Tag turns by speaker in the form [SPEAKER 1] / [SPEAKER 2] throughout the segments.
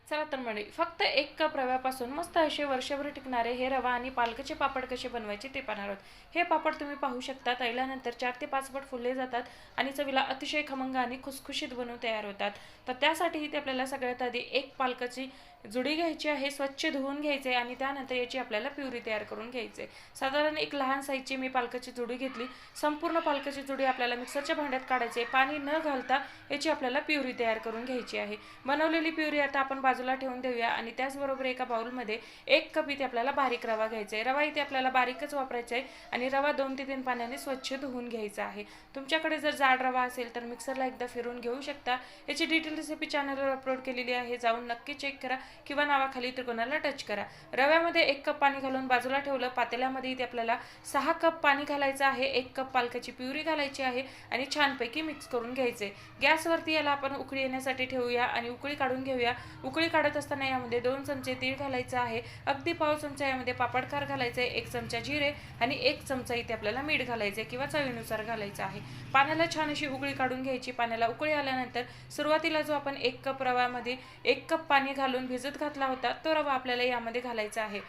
[SPEAKER 1] चला तर मंडळी, फक्त 1 कप रव्यापासून मस्त असे वर्षभर टिकणारे हे रवा आणि पालकाचे पापड कसे बनवायचे ते पाहणार आहोत। हे पापड तुम्ही पाहू शकता, तळल्यानंतर 4 ते 5 पट फुलले जातात आणि चवीला अतिशय खमंग आणि खुसखुशीत बनवून तयार होतात। तर त्यासाठी इथे आपल्याला सगळ्यात आधी एक पालकाची जुडी घ्यायची आहे, स्वच्छ धुवून घ्यायचे आणि त्यानंतर याची आपल्याला प्युरी तयार करून घ्यायचे। साधारण एक लहान साईजची मी पालकाची जुडी घेतली। संपूर्ण पालकाची जुडी आपल्याला मिक्सरच्या भांड्यात काढायचे, पाणी न घालता याची आपल्याला प्युरी तयार करून घ्यायची आहे। बनवलेली प्युरी आता आपण बाजूला ठेवून देऊया आणि त्याचबरोबर एका बाउलमध्ये 1 कप इथे आपल्याला बारीक रवा घ्यायचा आहे। रवा इथे आपल्याला बारीकच वापरायचा आहे आणि रवा 2 ते 3 पाण्याने स्वच्छ धुवून घ्यायचा आहे। तुमच्याकडे जर जाड रवा असेल तर मिक्सरला एकदा फिरवून घेऊ शकता। याची डिटेल रेसिपी चॅनलवर अपलोड केलेली आहे, जाऊन नक्की चेक करा किंवा नावाखाली त्रिकोणाला टच करा। रव्यामध्ये 1 कप पाणी घालून बाजूला ठेवलं। पातेल्यामध्ये इथे आपल्याला 6 कप पाणी घालायचं आहे, 1 कप पालकाची प्युरी घालायची आहे आणि छानपैकी मिक्स करून घ्यायचे। गॅसवरती याला आपण उकळी येण्यासाठी ठेवूया आणि उकळी काढून घेऊया। उकळी काढत असताना यामध्ये 2 चमचे तीळ घालायचं आहे, अगदी पाव चमचा यामध्ये पापडखार घालायचं आहे, 1 चमचा जिरे आणि 1 चमचा इथे आपल्याला मीठ घालायचं आहे किंवा चवीनुसार घालायचं आहे। पाण्याला छान अशी उकळी काढून घ्यायची। पाण्याला उकळी आल्यानंतर सुरुवातीला जो आपण 1 कप रव्यामध्ये 1 कप पाणी घालून भिजत घातला होता तो रवा आपल्याला यामध्ये घालायचा आहे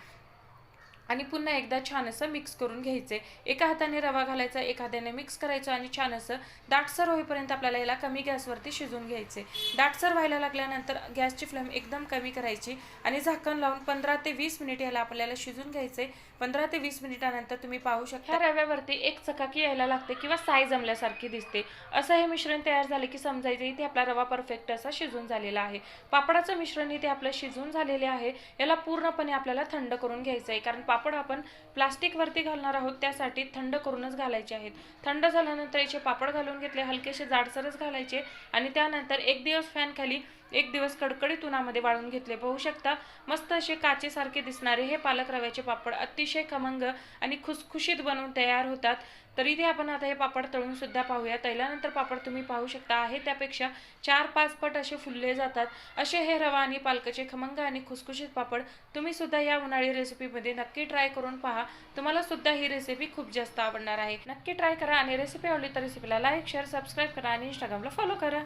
[SPEAKER 1] आणि पुन्हा एकदा छान असं मिक्स करून घ्यायचे। एका हाताने रवा घालायचा, एका हाताने मिक्स करायचं आणि छान असं दाटसर होईपर्यंत आपल्याला याला कमी गॅसवरती शिजवून घ्यायचे। दाटसर व्हायला लागल्यानंतर गॅसची फ्लेम एकदम कमी करायची आणि झाकण लावून 15 ते 20 मिनिट याला आपल्याला शिजवून घ्यायचे। 15 ते 20 मिनिटानंतर तुम्ही पाहू शकता ह्या रव्यावरती एक चकाकी यायला लागते किंवा साय जमल्यासारखी दिसते। असं हे मिश्रण तयार झाले की समजायचं इथे आपला रवा परफेक्ट असा शिजून झालेला आहे। पापडाचं मिश्रण इथे आपलं शिजून झालेले आहे। याला पूर्णपणे आपल्याला थंड करून घ्यायचं आहे, कारण पापड आपण प्लास्टिक वरती घालणार आहोत, त्यासाठी थंड करूनच घालायचे आहेत। थंड झाल्यानंतर याचे पापड घालून घेतले, हलकेसे जाडसरच घालायचे आणि त्यानंतर 1 दिवस फॅन खाली 1 दिवस कडकडीत उन्हामध्ये वाळून घेतले। पाहू शकता मस्त असे काचेसारखे दिसणारे हे पालक रव्याचे पापड अतिशय खमंग आणि खुसखुशीत बनवून तयार होतात। तर इथे आपण आता हे पापड तळून सुद्धा पाहूया। तळल्यानंतर पापड तुम्ही पाहू शकता आहे त्यापेक्षा 4-5 पट असे फुलले जातात। असे हे रवा आणि पालकाचे खमंग आणि खुसखुशीत पापड तुम्ही सुद्धा या उन्हाळी रेसिपीमध्ये नक्की ट्राय करून पहा। तुम्हाला सुद्धा ही रेसिपी खूप जास्त आवडणार आहे। नक्की ट्राय करा आणि रेसिपी आवडली तर रेसिपीला लाईक, शेअर, सबस्क्राईब करा आणि इंस्टाग्रामला फॉलो करा।